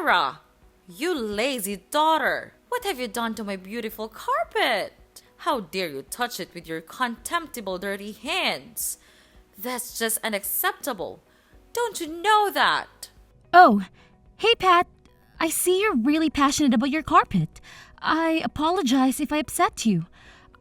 Kara! You lazy daughter! What have you done to my beautiful carpet? How dare you touch it with your contemptible dirty hands? That's just unacceptable. Don't you know that? Oh, hey Pat. I see you're really passionate about your carpet. I apologize if I upset you.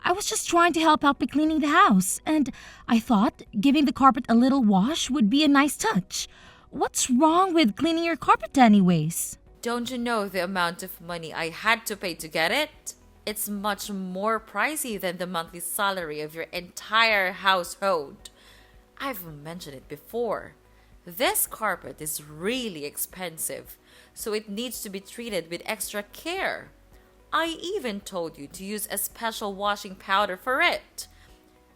I was just trying to help out by cleaning the house, and I thought giving the carpet a little wash would be a nice touch. What's wrong with cleaning your carpet anyways? Don't you know the amount of money I had to pay to get it? It's much more pricey than the monthly salary of your entire household. I've mentioned it before. This carpet is really expensive, so it needs to be treated with extra care. I even told you to use a special washing powder for it.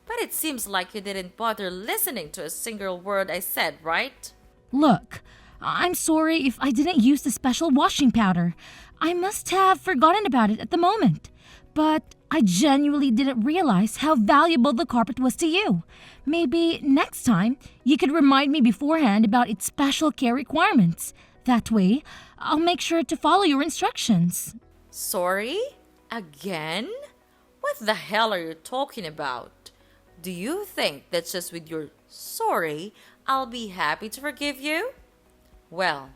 But it seems like you didn't bother listening to a single word I said, right? Look, I'm sorry if I didn't use the special washing powder. I must have forgotten about it at the moment. But I genuinely didn't realize how valuable the carpet was to you. Maybe next time you could remind me beforehand about its special care requirements. That way, I'll make sure to follow your instructions. Sorry? Again? What the hell are you talking about? Do you think that just with your sorry, I'll be happy to forgive you? Well,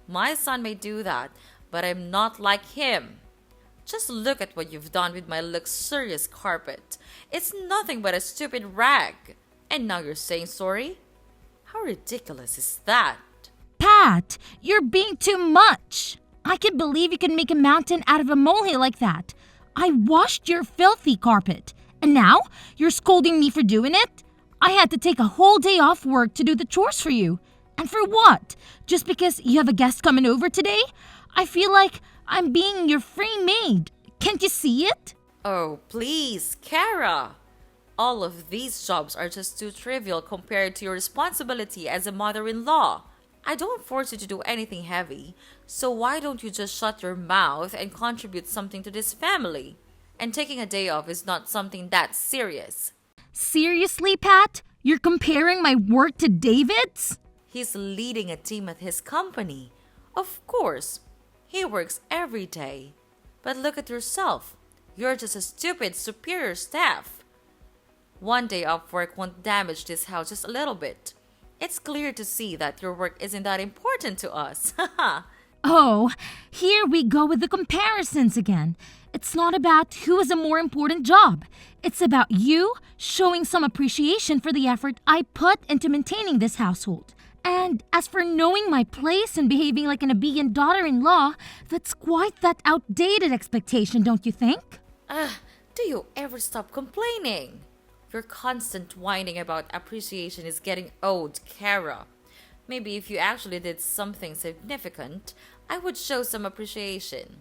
my son may do that, but I'm not like him. Just look at what you've done with my luxurious carpet. It's nothing but a stupid rag. And now you're saying sorry? How ridiculous is that? Pat, you're being too much. I can't believe you can make a mountain out of a molehill like that. I washed your filthy carpet, and now you're scolding me for doing it? I had to take a whole day off work to do the chores for you. And for what? Just because you have a guest coming over today? I feel like I'm being your free maid. Can't you see it? Oh, please, Kara. All of these jobs are just too trivial compared to your responsibility as a mother-in-law. I don't force you to do anything heavy, so why don't you just shut your mouth and contribute something to this family? And taking a day off is not something that serious. Seriously, Pat? You're comparing my work to David's? He's leading a team at his company. Of course, he works every day. But look at yourself. You're just a stupid superior staff. One day off work won't damage this house just a little bit. It's clear to see that your work isn't that important to us. Oh, here we go with the comparisons again. It's not about who has a more important job. It's about you showing some appreciation for the effort I put into maintaining this household. And as for knowing my place and behaving like an obedient daughter-in-law, that's quite that outdated expectation, don't you think? Do you ever stop complaining? Your constant whining about appreciation is getting old, Kara. Maybe if you actually did something significant, I would show some appreciation.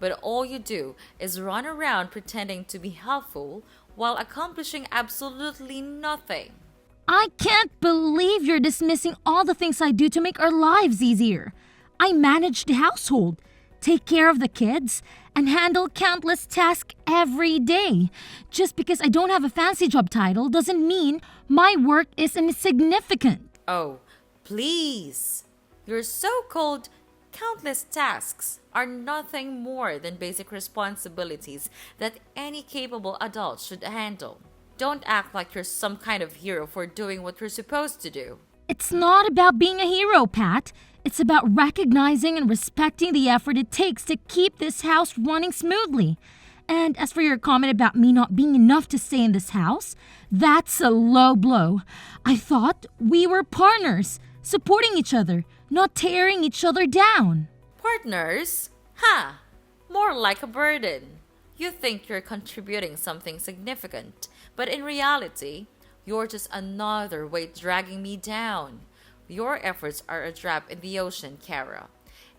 But all you do is run around pretending to be helpful while accomplishing absolutely nothing. I can't believe you're dismissing all the things I do to make our lives easier. I manage the household, take care of the kids, and handle countless tasks every day. Just because I don't have a fancy job title doesn't mean my work is insignificant. Oh, please. Your so-called countless tasks are nothing more than basic responsibilities that any capable adult should handle. Don't act like you're some kind of hero for doing what you're supposed to do. It's not about being a hero, Pat. It's about recognizing and respecting the effort it takes to keep this house running smoothly. And as for your comment about me not being enough to stay in this house, that's a low blow. I thought we were partners, supporting each other, not tearing each other down. Partners? Ha! More like a burden. You think you're contributing something significant, but in reality, you're just another weight dragging me down. Your efforts are a drop in the ocean, Kara,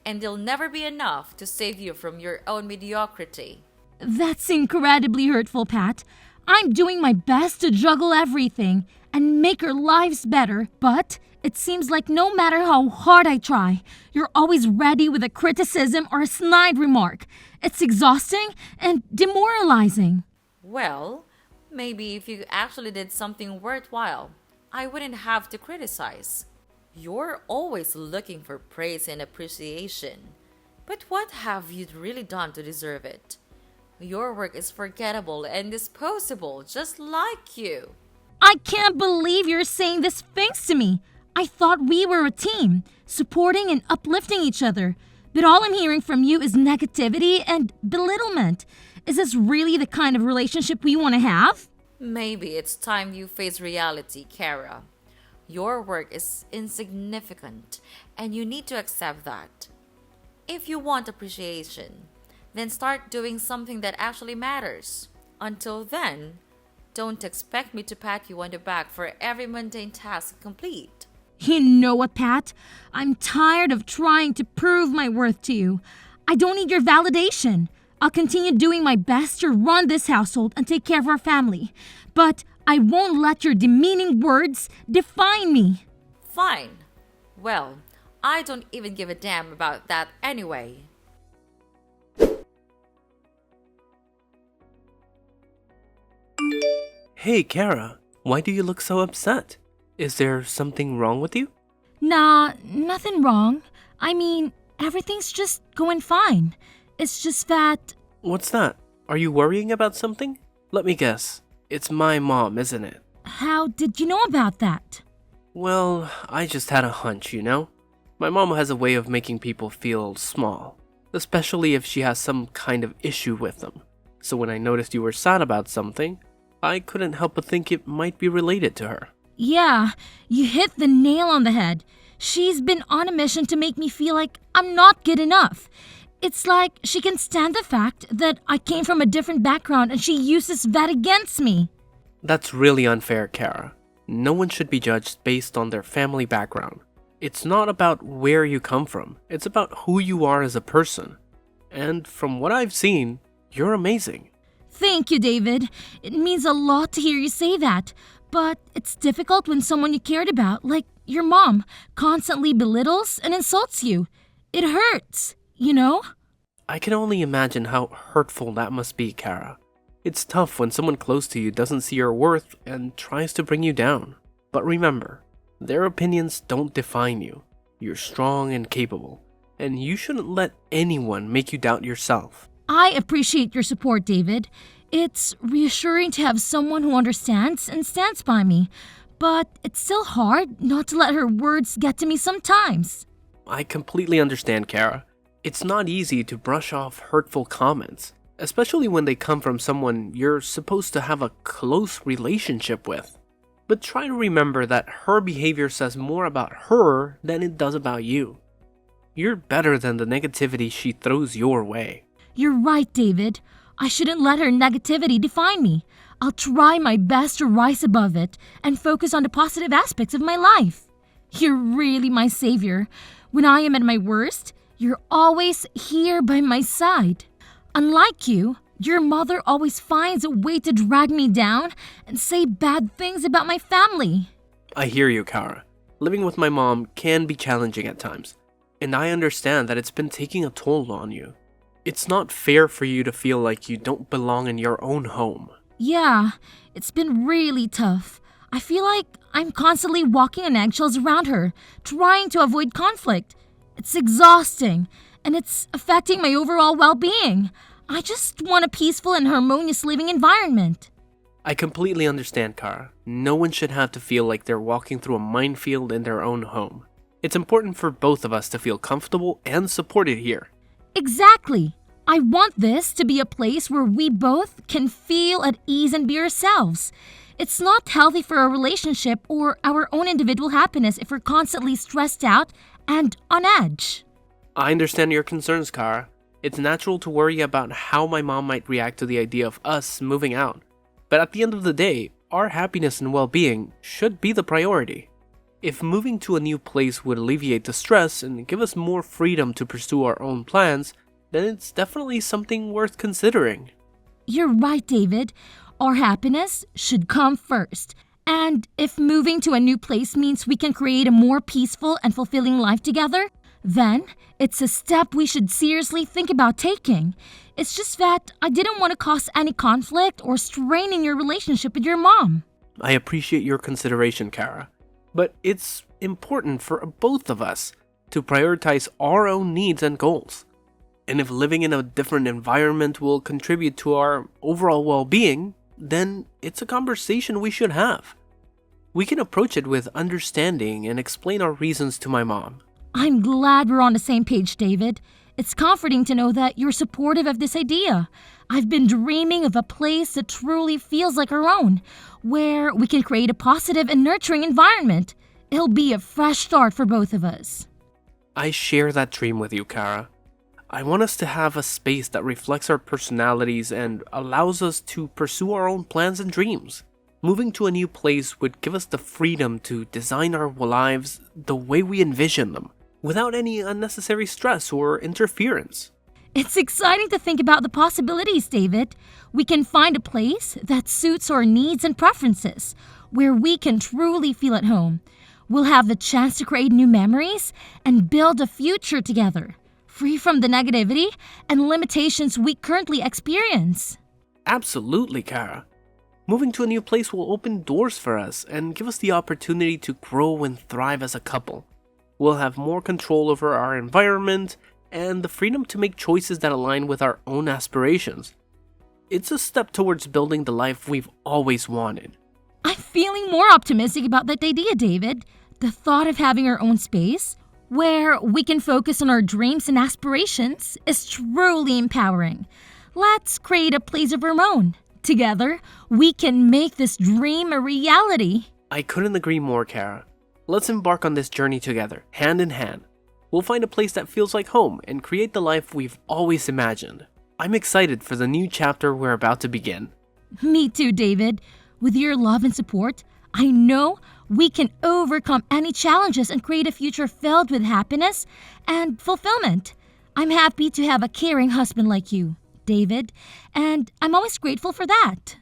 and they'll never be enough to save you from your own mediocrity. That's incredibly hurtful, Pat. I'm doing my best to juggle everything and make our lives better, but it seems like no matter how hard I try, you're always ready with a criticism or a snide remark. It's exhausting and demoralizing. Well, maybe if you actually did something worthwhile, I wouldn't have to criticize. You're always looking for praise and appreciation. But what have you really done to deserve it? Your work is forgettable and disposable, just like you. I can't believe you're saying these things to me. I thought we were a team, supporting and uplifting each other. But all I'm hearing from you is negativity and belittlement. Is this really the kind of relationship we want to have? Maybe it's time you face reality, Kara. Your work is insignificant, and you need to accept that. If you want appreciation, then start doing something that actually matters. Until then, don't expect me to pat you on the back for every mundane task complete. You know what, Pat? I'm tired of trying to prove my worth to you. I don't need your validation. I'll continue doing my best to run this household and take care of our family. But I won't let your demeaning words define me. Fine. Well, I don't even give a damn about that anyway. Hey, Kara, why do you look so upset? Is there something wrong with you? Nah, nothing wrong. I mean, everything's just going fine. It's just that... What's that? Are you worrying about something? Let me guess. It's my mom, isn't it? How did you know about that? Well, I just had a hunch, you know? My mom has a way of making people feel small, especially if she has some kind of issue with them. So when I noticed you were sad about something, I couldn't help but think it might be related to her. Yeah, you hit the nail on the head. She's been on a mission to make me feel like I'm not good enough. It's like she can stand the fact that I came from a different background and she uses that against me. That's really unfair, Kara. No one should be judged based on their family background. It's not about where you come from, it's about who you are as a person. And from what I've seen, you're amazing. Thank you, David. It means a lot to hear you say that. But it's difficult when someone you cared about, like your mom, constantly belittles and insults you. It hurts, you know? I can only imagine how hurtful that must be, Kara. It's tough when someone close to you doesn't see your worth and tries to bring you down. But remember, their opinions don't define you. You're strong and capable, and you shouldn't let anyone make you doubt yourself. I appreciate your support, David. It's reassuring to have someone who understands and stands by me. But it's still hard not to let her words get to me sometimes. I completely understand, Kara. It's not easy to brush off hurtful comments, especially when they come from someone you're supposed to have a close relationship with. But try to remember that her behavior says more about her than it does about you. You're better than the negativity she throws your way. You're right, David. I shouldn't let her negativity define me. I'll try my best to rise above it and focus on the positive aspects of my life. You're really my savior. When I am at my worst, you're always here by my side. Unlike you, your mother always finds a way to drag me down and say bad things about my family. I hear you, Kara. Living with my mom can be challenging at times, and I understand that it's been taking a toll on you. It's not fair for you to feel like you don't belong in your own home. Yeah, it's been really tough. I feel like I'm constantly walking on eggshells around her, trying to avoid conflict. It's exhausting, and it's affecting my overall well-being. I just want a peaceful and harmonious living environment. I completely understand, Kara. No one should have to feel like they're walking through a minefield in their own home. It's important for both of us to feel comfortable and supported here. Exactly. I want this to be a place where we both can feel at ease and be ourselves. It's not healthy for a relationship or our own individual happiness if we're constantly stressed out and on edge. I understand your concerns, Kara. It's natural to worry about how my mom might react to the idea of us moving out. But at the end of the day, our happiness and well-being should be the priority. If moving to a new place would alleviate the stress and give us more freedom to pursue our own plans, then it's definitely something worth considering. You're right, David. Our happiness should come first. And if moving to a new place means we can create a more peaceful and fulfilling life together, then it's a step we should seriously think about taking. It's just that I didn't want to cause any conflict or strain in your relationship with your mom. I appreciate your consideration, Kara. But it's important for both of us to prioritize our own needs and goals. And if living in a different environment will contribute to our overall well-being, then it's a conversation we should have. We can approach it with understanding and explain our reasons to my mom. I'm glad we're on the same page, David. It's comforting to know that you're supportive of this idea. I've been dreaming of a place that truly feels like our own, where we can create a positive and nurturing environment. It'll be a fresh start for both of us. I share that dream with you, Kara. I want us to have a space that reflects our personalities and allows us to pursue our own plans and dreams. Moving to a new place would give us the freedom to design our lives the way we envision them, without any unnecessary stress or interference. It's exciting to think about the possibilities, David. We can find a place that suits our needs and preferences, where we can truly feel at home. We'll have the chance to create new memories and build a future together, free from the negativity and limitations we currently experience. Absolutely, Kara. Moving to a new place will open doors for us and give us the opportunity to grow and thrive as a couple. We'll have more control over our environment and the freedom to make choices that align with our own aspirations. It's a step towards building the life we've always wanted. I'm feeling more optimistic about that idea, David. The thought of having our own space, where we can focus on our dreams and aspirations, is truly empowering. Let's create a place of our own. Together, we can make this dream a reality. I couldn't agree more, Kara. Let's embark on this journey together, hand in hand. We'll find a place that feels like home and create the life we've always imagined. I'm excited for the new chapter we're about to begin. Me too, David. With your love and support, I know we can overcome any challenges and create a future filled with happiness and fulfillment. I'm happy to have a caring husband like you, David, and I'm always grateful for that.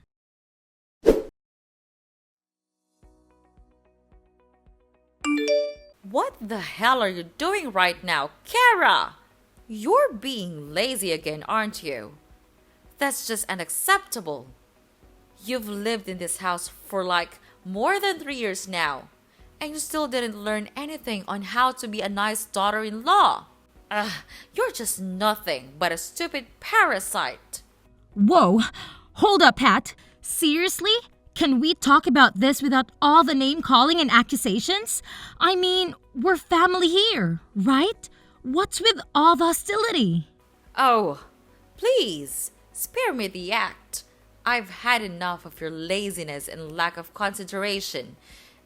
What the hell are you doing right now, Kara? You're being lazy again, aren't you? That's just unacceptable. You've lived in this house for like more than 3 years now, and you still didn't learn anything on how to be a nice daughter-in-law. You're just nothing but a stupid parasite. Whoa, hold up, Pat. Seriously? Can we talk about this without all the name-calling and accusations? I mean, we're family here, right? What's with all the hostility? Oh, please, spare me the act. I've had enough of your laziness and lack of consideration.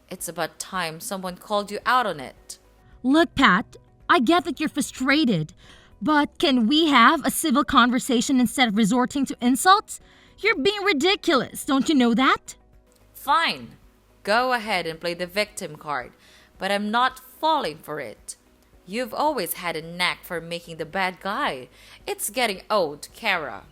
It's about time someone called you out on it. Look, Pat, I get that you're frustrated, but can we have a civil conversation instead of resorting to insults? You're being ridiculous, don't you know that? Fine, go ahead and play the victim card, but I'm not falling for it. You've always had a knack for making the bad guy. It's getting old, Kara.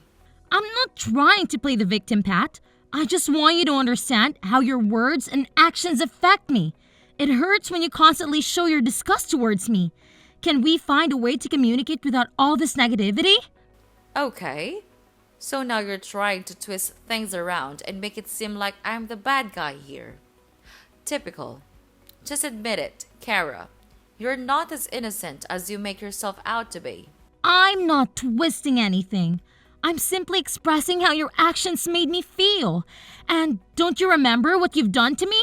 I'm not trying to play the victim, Pat. I just want you to understand how your words and actions affect me. It hurts when you constantly show your disgust towards me. Can we find a way to communicate without all this negativity? Okay, so now you're trying to twist things around and make it seem like I'm the bad guy here. Typical. Just admit it, Kara. You're not as innocent as you make yourself out to be. I'm not twisting anything. I'm simply expressing how your actions made me feel. And don't you remember what you've done to me?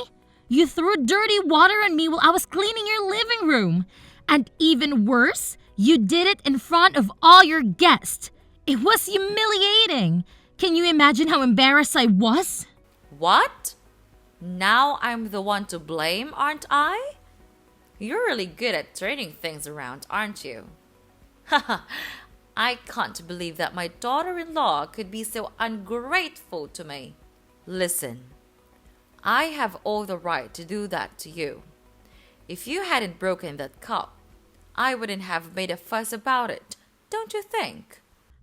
You threw dirty water on me while I was cleaning your living room. And even worse, you did it in front of all your guests. It was humiliating. Can you imagine how embarrassed I was? What? Now I'm the one to blame, aren't I? You're really good at turning things around, aren't you? Haha, I can't believe that my daughter-in-law could be so ungrateful to me. Listen, I have all the right to do that to you. If you hadn't broken that cup, I wouldn't have made a fuss about it, don't you think?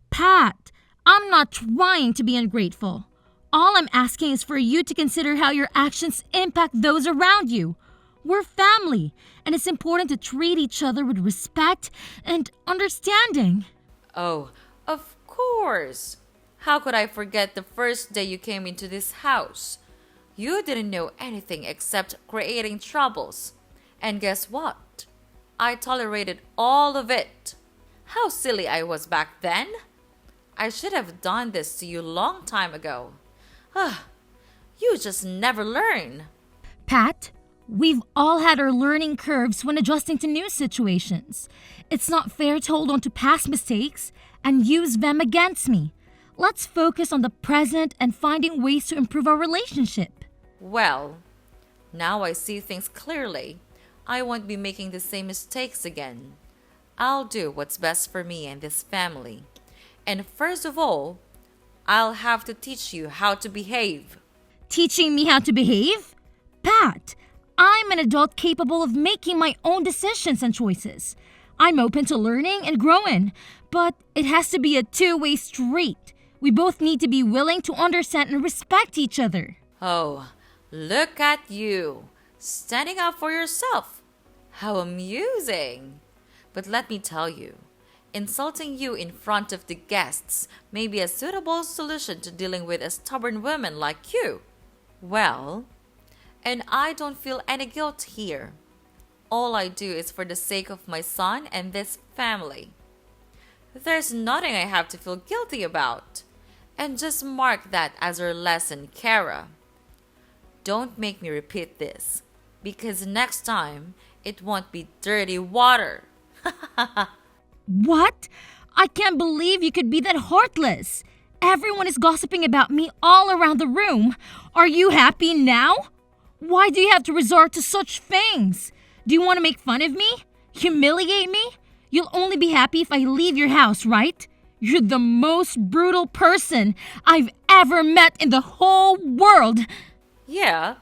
Pat, I'm not trying to be ungrateful. All I'm asking is for you to consider how your actions impact those around you. We're family, and it's important to treat each other with respect and understanding. Oh, of course. How could I forget the first day you came into this house? You didn't know anything except creating troubles. And guess what? I tolerated all of it. How silly I was back then. I should have done this to you long time ago. Ah, you just never learn. Pat, we've all had our learning curves when adjusting to new situations. It's not fair to hold on to past mistakes and use them against me. Let's focus on the present and finding ways to improve our relationship. Well, now I see things clearly. I won't be making the same mistakes again. I'll do what's best for me and this family. And first of all, I'll have to teach you how to behave. Teaching me how to behave? Pat, I'm an adult capable of making my own decisions and choices. I'm open to learning and growing, but it has to be a two-way street. We both need to be willing to understand and respect each other. Oh, look at you, standing up for yourself. How amusing. But let me tell you, insulting you in front of the guests may be a suitable solution to dealing with a stubborn woman like you. Well, and I don't feel any guilt here. All I do is for the sake of my son and this family. There's nothing I have to feel guilty about. And just mark that as your lesson, Kara. Don't make me repeat this, because next time it won't be dirty water. What? I can't believe you could be that heartless. Everyone is gossiping about me all around the room. Are you happy now? Why do you have to resort to such things? Do you want to make fun of me? Humiliate me? You'll only be happy if I leave your house, right? You're the most brutal person I've ever met in the whole world. Yeah,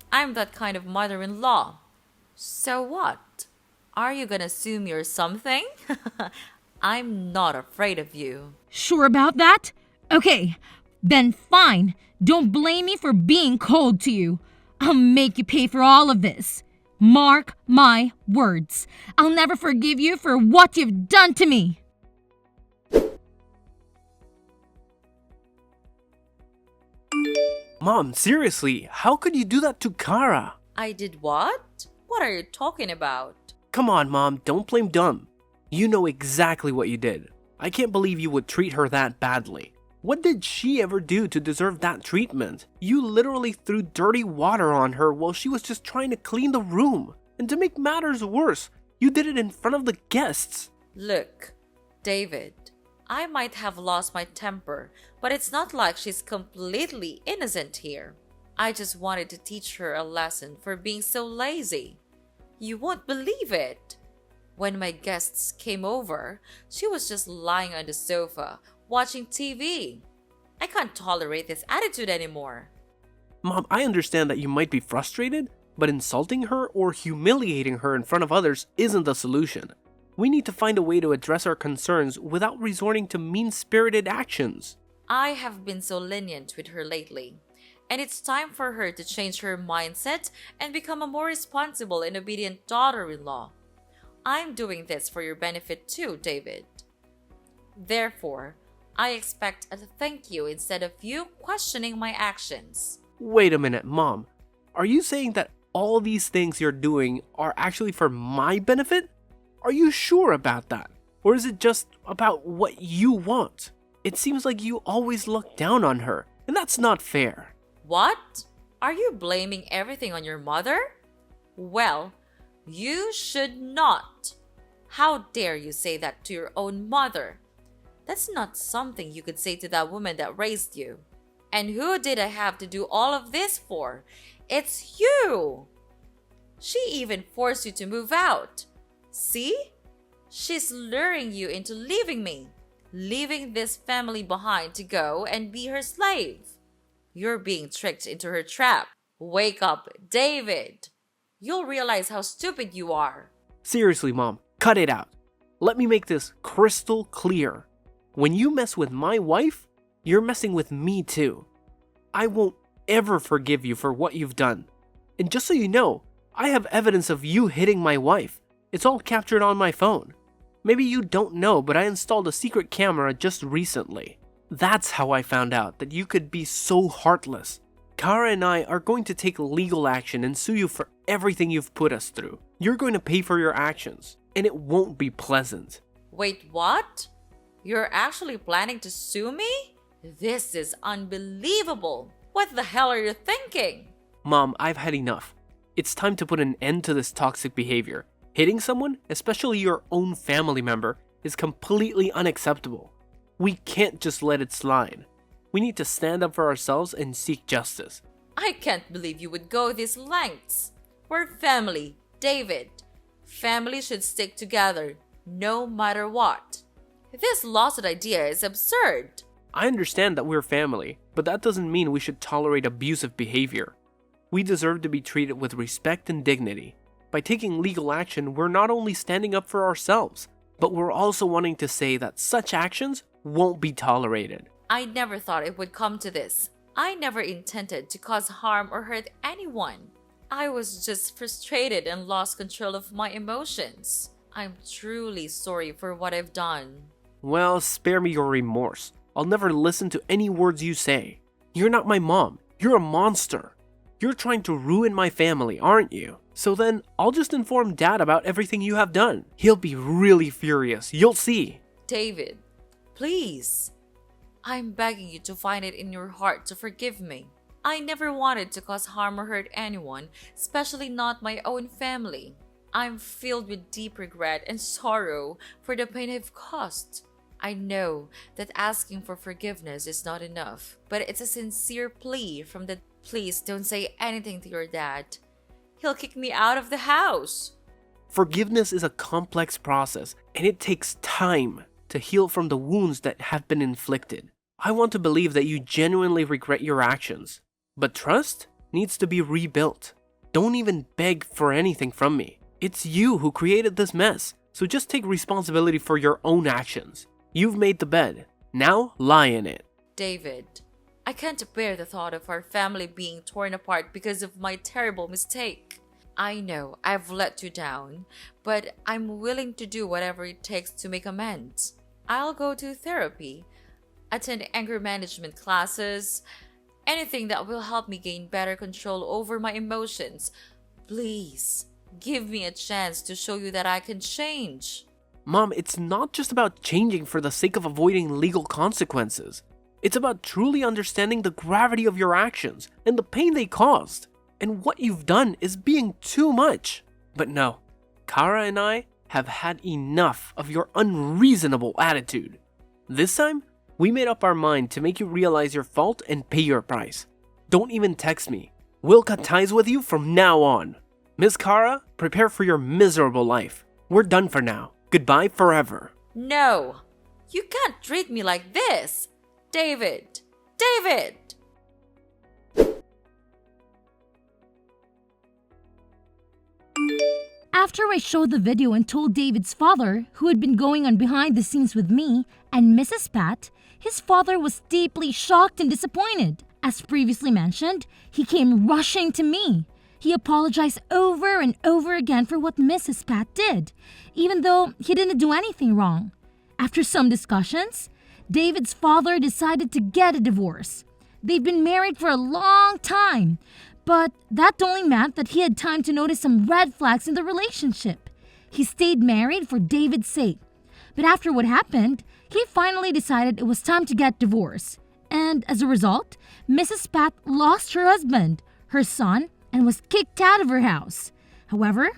I'm that kind of mother-in-law. So what? Are you gonna assume you're something? I'm not afraid of you. Sure about that? Okay, then fine. Don't blame me for being cold to you. I'll make you pay for all of this. Mark my words. I'll never forgive you for what you've done to me. Mom, seriously, how could you do that to Kara? I did what? What are you talking about? Come on, Mom, don't blame dumb. You know exactly what you did. I can't believe you would treat her that badly. What did she ever do to deserve that treatment? You literally threw dirty water on her while she was just trying to clean the room. And to make matters worse, you did it in front of the guests. Look, David, I might have lost my temper, but it's not like she's completely innocent here. I just wanted to teach her a lesson for being so lazy. You won't believe it. When my guests came over, she was just lying on the sofa, watching TV. I can't tolerate this attitude anymore. Mom, I understand that you might be frustrated, but insulting her or humiliating her in front of others isn't the solution. We need to find a way to address our concerns without resorting to mean-spirited actions. I have been so lenient with her lately, and it's time for her to change her mindset and become a more responsible and obedient daughter-in-law. I'm doing this for your benefit too, David. Therefore, I expect a thank you instead of you questioning my actions. Wait a minute, Mom. Are you saying that all these things you're doing are actually for my benefit? Are you sure about that? Or is it just about what you want? It seems like you always look down on her, and that's not fair. What? Are you blaming everything on your mother? Well, you should not. How dare you say that to your own mother? That's not something you could say to that woman that raised you. And who did I have to do all of this for? It's you! She even forced you to move out. See? She's luring you into leaving me, leaving this family behind to go and be her slave. You're being tricked into her trap. Wake up, David! You'll realize how stupid you are. Seriously, Mom, cut it out. Let me make this crystal clear. When you mess with my wife, you're messing with me too. I won't ever forgive you for what you've done. And just so you know, I have evidence of you hitting my wife. It's all captured on my phone. Maybe you don't know, but I installed a secret camera just recently. That's how I found out that you could be so heartless. Kara and I are going to take legal action and sue you for everything you've put us through. You're going to pay for your actions, and it won't be pleasant. Wait, what? You're actually planning to sue me? This is unbelievable. What the hell are you thinking? Mom, I've had enough. It's time to put an end to this toxic behavior. Hitting someone, especially your own family member, is completely unacceptable. We can't just let it slide. We need to stand up for ourselves and seek justice. I can't believe you would go these lengths. We're family, David. Family should stick together, no matter what. This lawsuit idea is absurd. I understand that we're family, but that doesn't mean we should tolerate abusive behavior. We deserve to be treated with respect and dignity. By taking legal action, we're not only standing up for ourselves, but we're also wanting to say that such actions won't be tolerated. I never thought it would come to this. I never intended to cause harm or hurt anyone. I was just frustrated and lost control of my emotions. I'm truly sorry for what I've done. Well, spare me your remorse. I'll never listen to any words you say. You're not my mom. You're a monster. You're trying to ruin my family, aren't you? So then, I'll just inform Dad about everything you have done. He'll be really furious. You'll see. David, please. I'm begging you to find it in your heart to forgive me. I never wanted to cause harm or hurt anyone, especially not my own family. I'm filled with deep regret and sorrow for the pain I've caused. I know that asking for forgiveness is not enough, but it's a sincere plea from the please don't say anything to your dad. He'll kick me out of the house. Forgiveness is a complex process, and it takes time to heal from the wounds that have been inflicted. I want to believe that you genuinely regret your actions, but trust needs to be rebuilt. Don't even beg for anything from me. It's you who created this mess, so just take responsibility for your own actions. You've made the bed. Now lie in it. David, I can't bear the thought of our family being torn apart because of my terrible mistake. I know I've let you down, but I'm willing to do whatever it takes to make amends. I'll go to therapy, attend anger management classes, anything that will help me gain better control over my emotions. Please, give me a chance to show you that I can change. Mom, it's not just about changing for the sake of avoiding legal consequences. It's about truly understanding the gravity of your actions and the pain they caused. And what you've done is being too much. But no, Kara and I have had enough of your unreasonable attitude. This time, we made up our mind to make you realize your fault and pay your price. Don't even text me. We'll cut ties with you from now on. Miss Kara, prepare for your miserable life. We're done for now. Goodbye forever. No, you can't treat me like this. David! David! After I showed the video and told David's father, who had been going on behind the scenes with me, and Mrs. Pat, his father was deeply shocked and disappointed. As previously mentioned, he came rushing to me. He apologized over and over again for what Mrs. Pat did, even though he didn't do anything wrong. After some discussions, David's father decided to get a divorce. They'd been married for a long time, but that only meant that he had time to notice some red flags in the relationship. He stayed married for David's sake, but after what happened, he finally decided it was time to get divorced. And as a result, Mrs. Pat lost her husband, her son, and was kicked out of her house. However,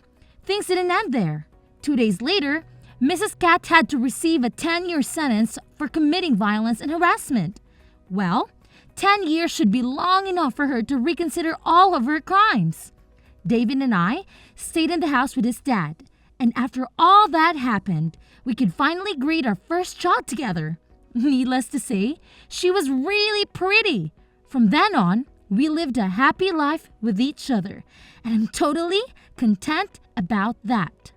things didn't end there. 2 days later, Mrs. Cat had to receive a 10-year sentence for committing violence and harassment. Well, 10 years should be long enough for her to reconsider all of her crimes. David and I stayed in the house with his dad, and after all that happened, we could finally greet our first child together. Needless to say, she was really pretty. From then on, we lived a happy life with each other, and I'm totally content about that.